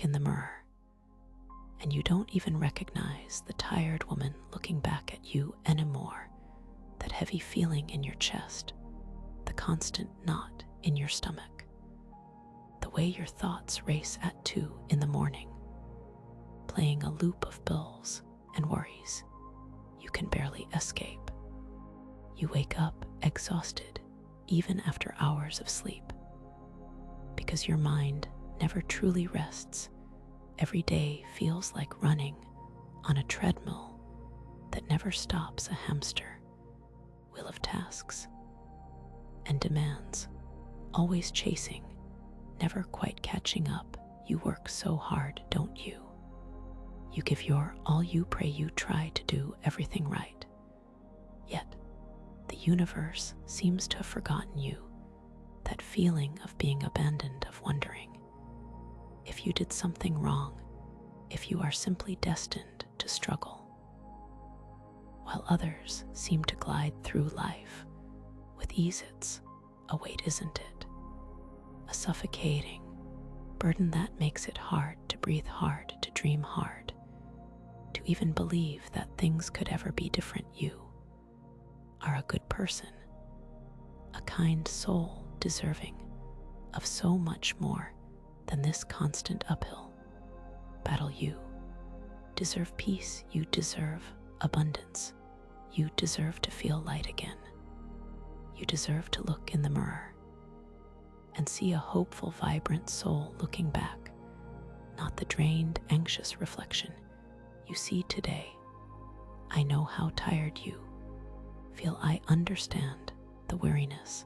in the mirror, and you don't even recognize the tired woman looking back at you anymore, that heavy feeling in your chest, the constant knot in your stomach, the way your thoughts race at 2 in the morning, playing a loop of bills and worries you can barely escape. You wake up exhausted even after hours of sleep, because your mind never truly rests. Every day feels like running on a treadmill that never stops, a hamster wheel of tasks and demands, always chasing, never quite catching up. You work so hard, don't you? You give your all, you pray, you try to do everything right. Yet, the universe seems to have forgotten you, that feeling of being abandoned, of wondering if you did something wrong, if you are simply destined to struggle. While others seem to glide through life with ease, it's a weight, isn't it? A suffocating burden that makes it hard to breathe, hard to dream, hard to even believe that things could ever be different. You are a good person, a kind soul, deserving of so much more than this constant uphill battle. You deserve peace, you deserve abundance, you deserve to feel light again. You deserve to look in the mirror and see a hopeful, vibrant soul looking back, not the drained, anxious reflection you see today. I know how tired you feel. I understand the weariness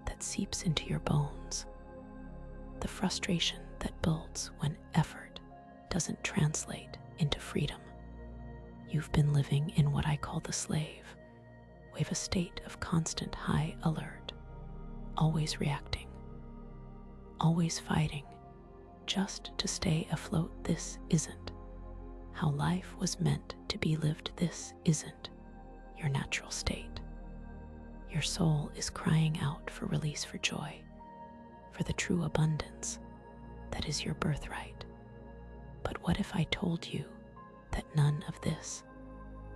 that seeps into your bones, the frustration that builds when effort doesn't translate into freedom. You've been living in what I call the slave wave, a state of constant high alert, always reacting, always fighting just to stay afloat. This isn't how life was meant to be lived. This isn't your natural state. Your soul is crying out for release, for joy, for the true abundance that is your birthright. But what if I told you that none of this,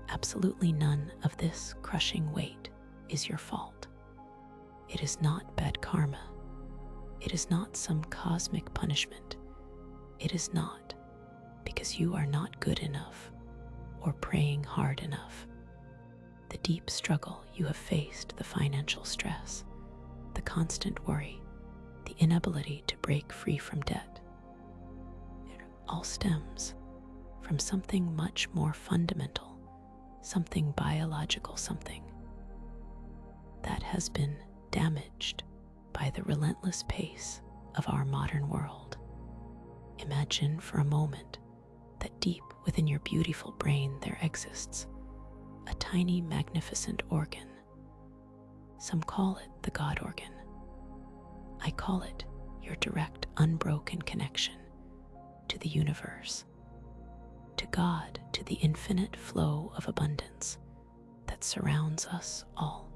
absolutely none of this crushing weight is your fault? It is not bad karma. It is not some cosmic punishment. It is not because you are not good enough or praying hard enough. The deep struggle you have faced, the financial stress, the constant worry, the inability to break free from debt, it all stems from something much more fundamental, something biological, something that has been damaged by the relentless pace of our modern world. Imagine for a moment that deep within your beautiful brain there exists a tiny, magnificent organ. Some call it the God organ. I call it your direct, unbroken connection to the universe, to God, to the infinite flow of abundance that surrounds us all.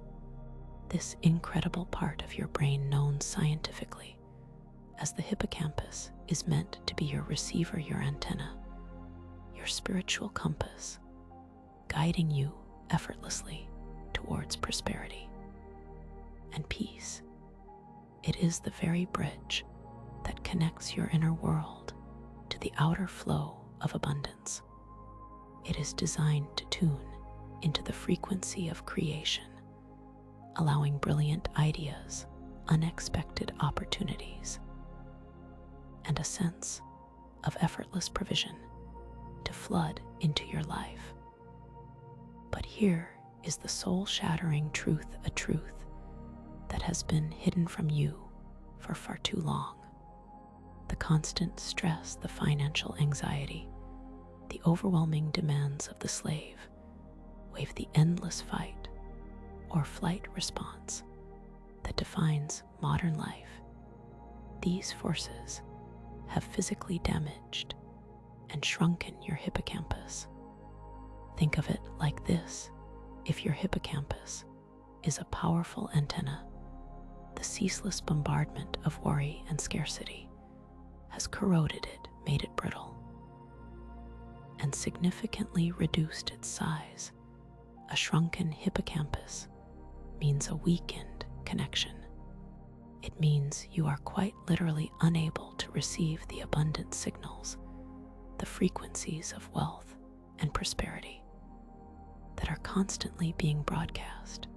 This incredible part of your brain, known scientifically as the hippocampus, is meant to be your receiver, your antenna, your spiritual compass, guiding you effortlessly towards prosperity and peace. It is the very bridge that connects your inner world to the outer flow of abundance. It is designed to tune into the frequency of creation, allowing brilliant ideas, unexpected opportunities, and a sense of effortless provision to flood into your life. But here is the soul-shattering truth, a truth that has been hidden from you for far too long. The constant stress, the financial anxiety, the overwhelming demands of the slave wave, the endless fight or flight response that defines modern life. These forces have physically damaged and shrunken your hippocampus. Think of it like this: if your hippocampus is a powerful antenna, the ceaseless bombardment of worry and scarcity has corroded it, made it brittle and significantly reduced its size. A shrunken hippocampus means a weakened connection. It means you are quite literally unable to receive the abundant signals, the frequencies of wealth and prosperity that are constantly being broadcast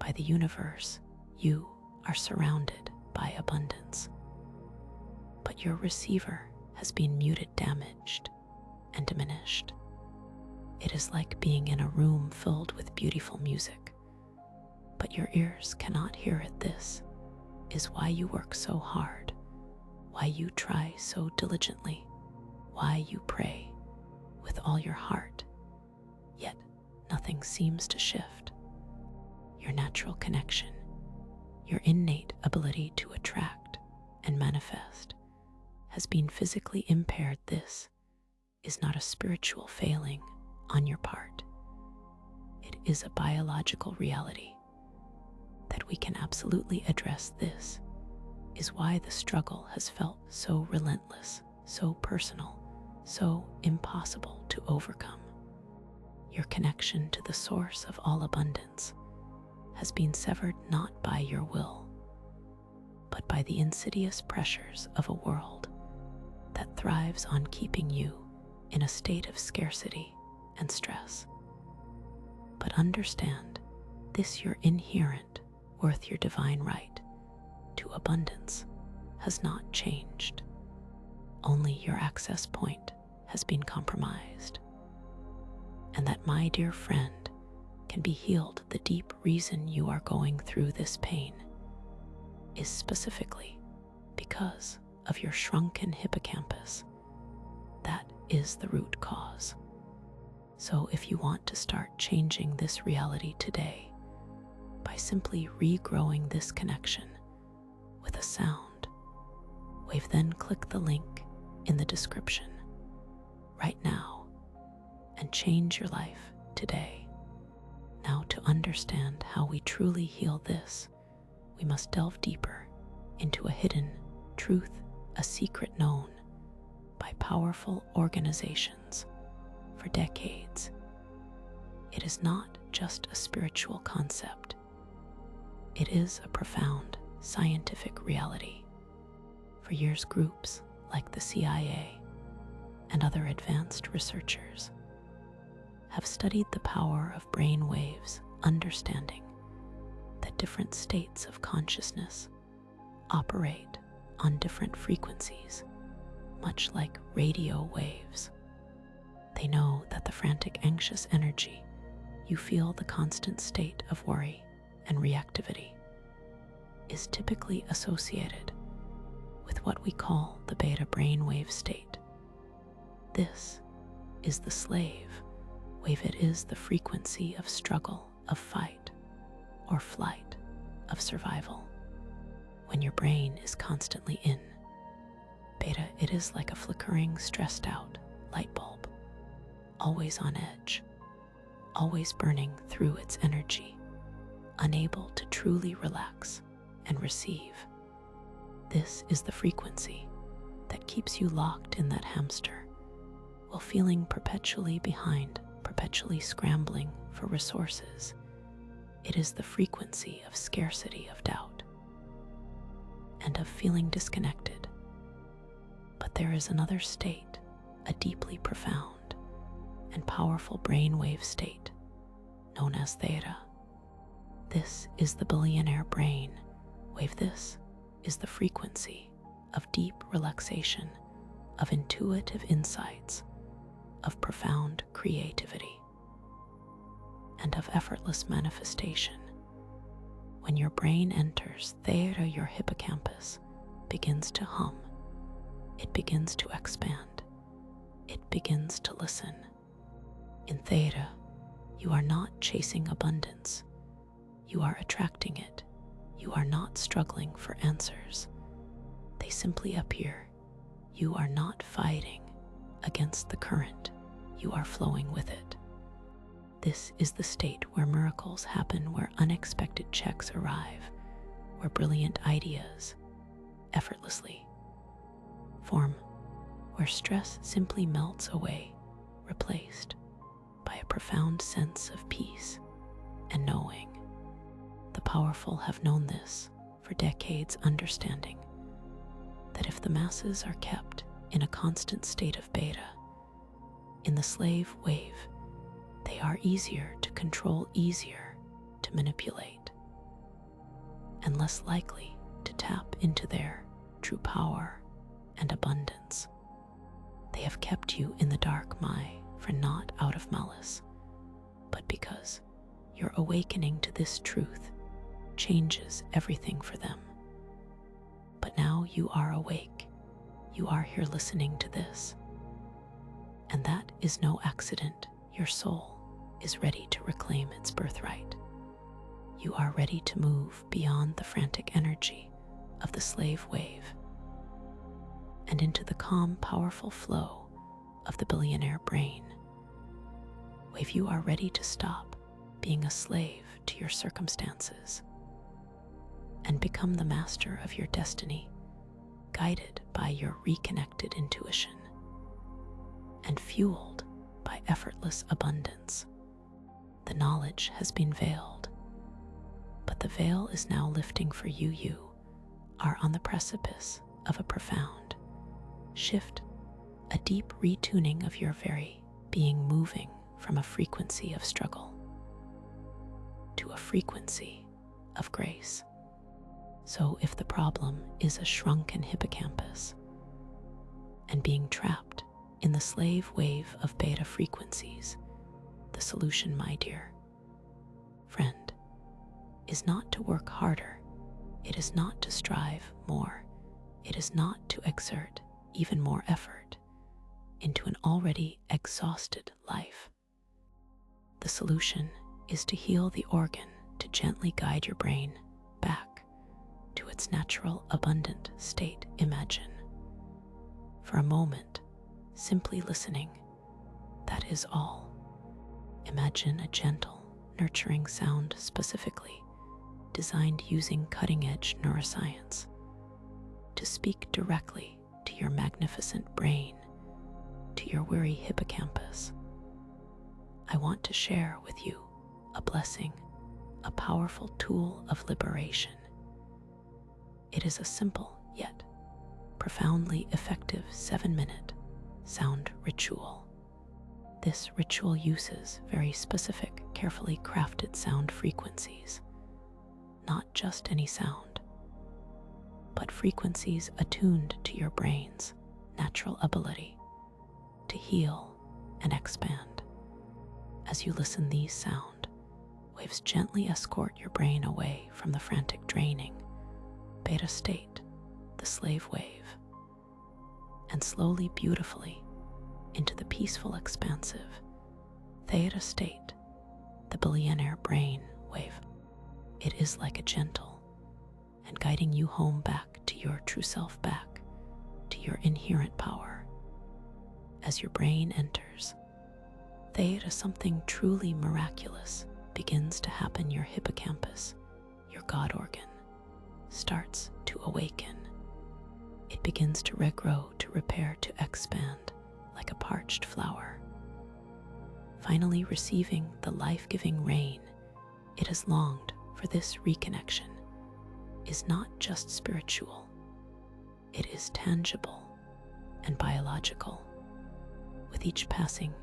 by the universe. You are surrounded by abundance, but your receiver has been muted, damaged, and diminished. It is like being in a room filled with beautiful music, but your ears cannot hear it. This is why you work so hard, why you try so diligently, why you pray with all your heart, yet nothing seems to shift. Your natural connection, your innate ability to attract and manifest, has been physically impaired. This is not a spiritual failing on your part. It is a biological reality that we can absolutely address. This is why the struggle has felt so relentless, so personal, so impossible to overcome. Your connection to the source of all abundance has been severed not by your will, but by the insidious pressures of a world that thrives on keeping you in a state of scarcity and stress. But understand this: your inherent worth, your divine right to abundance, has not changed. Only your access point has been compromised. And that, my dear friend, can be healed. The deep reason you are going through this pain is specifically because of your shrunken hippocampus. That is the root cause. So if you want to start changing this reality today by simply regrowing this connection with a sound wave, then click the link in the description right now and change your life today. Now, to understand how we truly heal this, we must delve deeper into a hidden truth, a secret known by powerful organizations for decades. It is not just a spiritual concept. It is a profound scientific reality. For years, groups like the CIA and other advanced researchers have studied the power of brain waves, understanding that different states of consciousness operate on different frequencies, much like radio waves. They know that the frantic, anxious energy you feel, the constant state of worry and reactivity, is typically associated with what we call the beta brainwave state. This is the slave wave. It is the frequency of struggle, of fight or flight, of survival. When your brain is constantly in beta, it is like a flickering, stressed out light bulb, always on edge, always burning through its energy, unable to truly relax and receive. This is the frequency that keeps you locked in that hamster while feeling perpetually behind, perpetually scrambling for resources. It is the frequency of scarcity, of doubt, and of feeling disconnected. But there is another state, a deeply profound and powerful brainwave state known as theta. This is the billionaire brain wave. This is the frequency of deep relaxation, of intuitive insights, of profound creativity, and of effortless manifestation. When your brain enters theta, your hippocampus begins to hum. It begins to expand. It begins to listen. In theta, you are not chasing abundance. You are attracting it. You are not struggling for answers. They simply appear. You are not fighting against the current. You are flowing with it. This is the state where miracles happen, where unexpected checks arrive, where brilliant ideas effortlessly form, where where stress simply melts away, replaced by a profound sense of peace and knowing. The powerful have known this for decades, understanding that if the masses are kept in a constant state of beta, in the slave wave, they are easier to control, easier to manipulate, and less likely to tap into their true power and abundance. They have kept you in the dark, for not out of malice, but because your awakening to this truth changes everything for them. But now you are awake. You are here listening to this. And that is no accident. Your soul is ready to reclaim its birthright. You are ready to move beyond the frantic energy of the slave wave and into the calm, powerful flow of the billionaire brain wave. You are ready to stop being a slave to your circumstances and become the master of your destiny, guided by your reconnected intuition and fueled by effortless abundance. The knowledge has been veiled, but the veil is now lifting for you. You are on the precipice of a profound shift, a deep retuning of your very being, moving from a frequency of struggle to a frequency of grace. So if the problem is a shrunken hippocampus and being trapped in the slave wave of beta frequencies, the solution, my dear friend, is not to work harder. It is not to strive more. It is not to exert even more effort into an already exhausted life. The solution is to heal the organ, to gently guide your brain back to its natural, abundant state. Imagine for a moment simply listening. That is all. Imagine a gentle, nurturing sound specifically designed using cutting-edge neuroscience to speak directly to your magnificent brain, to your weary hippocampus. I want to share with you a blessing, a powerful tool of liberation. It is a simple yet profoundly effective 7-minute sound ritual. This ritual uses very specific, carefully crafted sound frequencies, not just any sound, but frequencies attuned to your brain's natural ability to heal and expand. As you listen, these sound waves gently escort your brain away from the frantic, draining beta state, the slave wave, and slowly, beautifully into the peaceful, expansive theta state, the billionaire brain wave. It is like a gentle and guiding you home back to your true self, back to your inherent power. As your brain enters theta, something truly miraculous begins to happen. Your hippocampus, your God organ, starts to awaken. It begins to regrow, to repair, to expand like a parched flower, finally receiving the life-giving rain it has longed for. This reconnection is not just spiritual, it is tangible and biological. With each passing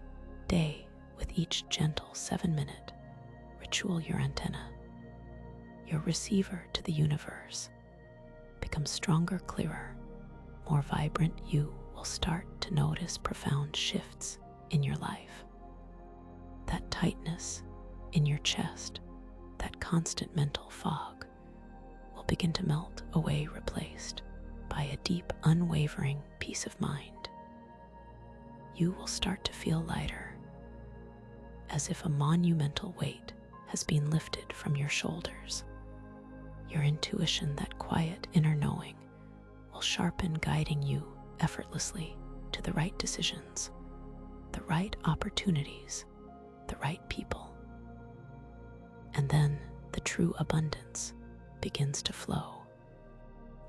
day, with each gentle 7-minute ritual, your antenna, your receiver to the universe, becomes stronger, clearer, more vibrant. You will start to notice profound shifts in your life. That tightness in your chest, that constant mental fog, will begin to melt away, replaced by a deep, unwavering peace of mind. You will start to feel lighter, as if a monumental weight has been lifted from your shoulders. Your intuition, that quiet inner knowing, will sharpen, guiding you effortlessly to the right decisions, the right opportunities, the right people. And then the true abundance begins to flow.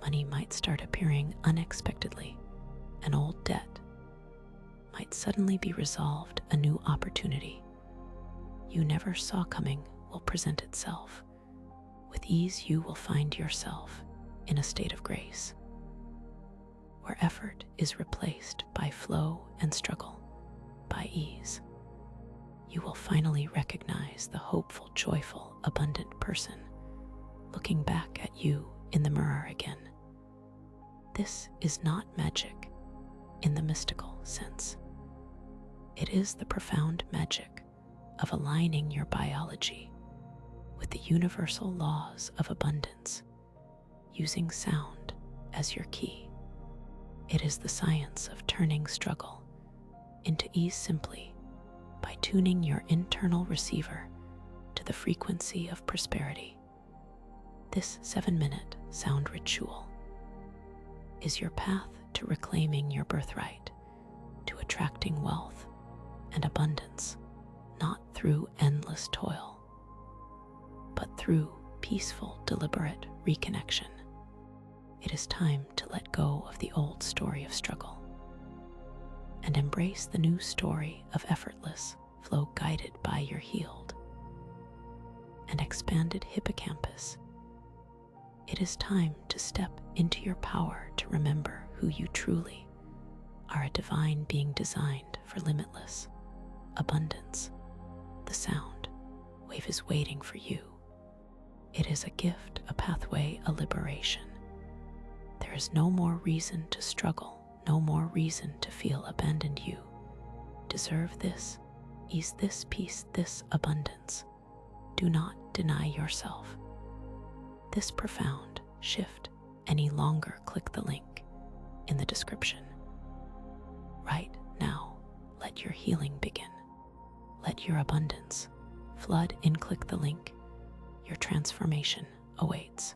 Money might start appearing unexpectedly. An old debt might suddenly be resolved, a new opportunity you never saw coming will present itself. With ease, you will find yourself in a state of grace, where effort is replaced by flow and struggle by ease. You will finally recognize the hopeful, joyful, abundant person looking back at you in the mirror again. This is not magic in the mystical sense. It is the profound magic of aligning your biology with the universal laws of abundance, using sound as your key. It is the science of turning struggle into ease simply by tuning your internal receiver to the frequency of prosperity. This 7-minute sound ritual is your path to reclaiming your birthright, to attracting wealth and abundance, not through endless toil, but through peaceful, deliberate reconnection. It is time to let go of the old story of struggle and embrace the new story of effortless flow, guided by your healed and expanded hippocampus. It is time to step into your power, to remember who you truly are, a divine being designed for limitless abundance. The sound wave is waiting for you. It is a gift, a pathway, a liberation. There is no more reason to struggle, no more reason to feel abandoned. You deserve this ease, this peace, this abundance. Do not deny yourself this profound shift any longer. Click the link in the description right now. Let your healing begin. Let your abundance flood in. Click the link. Your transformation awaits.